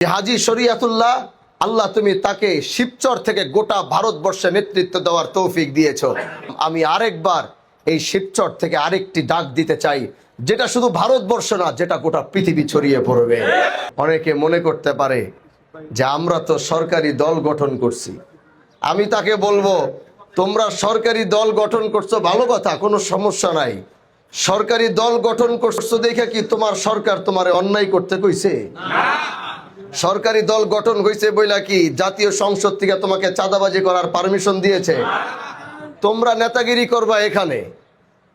হাজী শরীয়তুল্লাহ, আল্লাহ তুমি তাকে শিবচর থেকে গোটা ভারতবর্ষে নেতৃত্ব দেওয়ার তৌফিক দিয়েছো। আমি আরেকবার এই শিবচর থেকে আরেকটি ডাক দিতে চাই, যেটা শুধু ভারতবর্ষ না, যেটা গোটা পৃথিবী ছড়িয়ে পড়বে। অনেকে মনে করতে পারে যে আমরা তো সরকারি দল গঠন করছি। আমি তাকে বলবো, তোমরা সরকারি দল গঠন করছো ভালো কথা, কোনো সমস্যা নাই। সরকারি দল গঠন করছো দেখে কি তোমার সরকার তোমারে অন্যায় করতে কইছে? সরকারি দল গঠন হয়েছে বইলা কি জাতীয় সংসদ থেকে তোমাকে চাঁদাবাজি করার পারমিশন দিয়েছে? তোমরা নেতাগিরি করবা এখানে।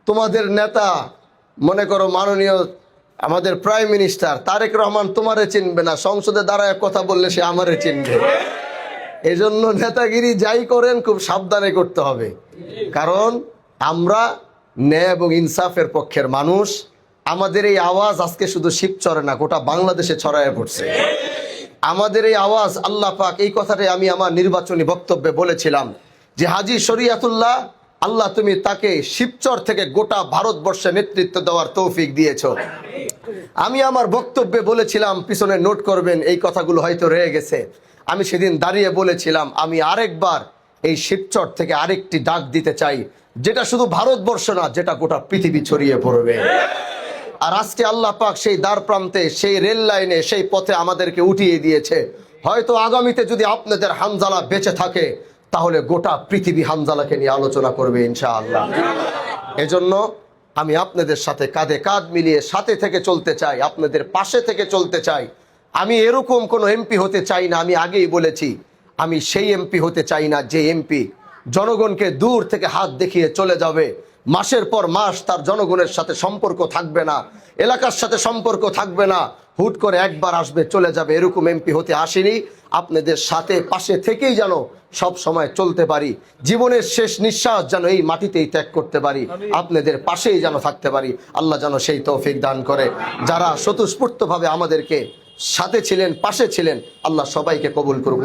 তোমাদের নেতা মনে করো মাননীয় আমাদের প্রাইম মিনিস্টার তারেক রহমান তোমারে চিনবে না, সংসদে দাঁড়ায় কথা বললে সে আমারে চিনবে। এজন্য নেতাগিরি যাই করেন খুব সাবধানে করতে হবে, কারণ আমরা ন্যায় এবং ইনসাফের পক্ষের মানুষ। আমাদের এই আওয়াজ আজকে শুধু শিবচরে না, গোটা বাংলাদেশে ছড়ায় পড়ছে। আমাদের এই আওয়াজ, আল্লাহ পাক এই কথাটাই আমি আমার নির্বাচনী বক্তব্যে বলেছিলাম যে হাজী শরীয়তুল্লাহ, আল্লাহ তুমি তাকে শিবচর থেকে গোটা ভারতবর্ষে নেতৃত্ব দেওয়ার তৌফিক দিয়েছো। আমি আমার বক্তব্যে বলেছিলাম, পিছনে নোট করবেন, এই কথাগুলো হয়তো রয়ে গেছে। আমি সেদিন দাঁড়িয়ে বলেছিলাম আমি আরেকবার এই শিবচর থেকে আরেকটি ডাক দিতে চাই, যেটা শুধু ভারতবর্ষ না, যেটা গোটা পৃথিবী ছড়িয়ে পড়বে। আর আজকে আল্লাহ পাক সেই দ্বার প্রান্তে, সেই রেল লাইনে, সেই পথে আমাদেরকে উঠিয়ে দিয়েছে। হয়তো আগামীতে যদি আপনাদের হানজালা বেঁচে থাকে, তাহলে গোটা পৃথিবী হানজালাকে নিয়ে আলোচনা করবে ইনশাআল্লাহ। এজন্য আমি আপনাদের সাথে কাঁধে কাঁধ মিলিয়ে সাথে থেকে চলতে চাই, আপনাদের পাশে থেকে চলতে চাই। আমি এরকম কোনো এমপি হতে চাই না। আমি আগেই বলেছি, আমি সেই এমপি হতে চাই না যে এমপি জনগণকে দূর থেকে হাত দেখিয়ে চলে যাবে, মাসের পর মাস তার জনগণের সাথে সম্পর্ক থাকবে না, এলাকার সাথে সম্পর্ক থাকবে না, হুট করে একবার আসবে চলে যাবে। এরকম এমপি হতে আসেনি। আপনাদের সাথে পাশে থেকেই যেন সব সময় চলতে পারি, জীবনের শেষ নিঃশ্বাস যেন এই মাটিতেই ত্যাগ করতে পারি, আপনাদের পাশেই যেন থাকতে পারি। আল্লাহ যেন সেই তৌফিক দান করে। যারা স্বতঃস্ফূর্তভাবে আমাদেরকে সাথে ছিলেন, পাশে ছিলেন, আল্লাহ সবাইকে কবুল করুক।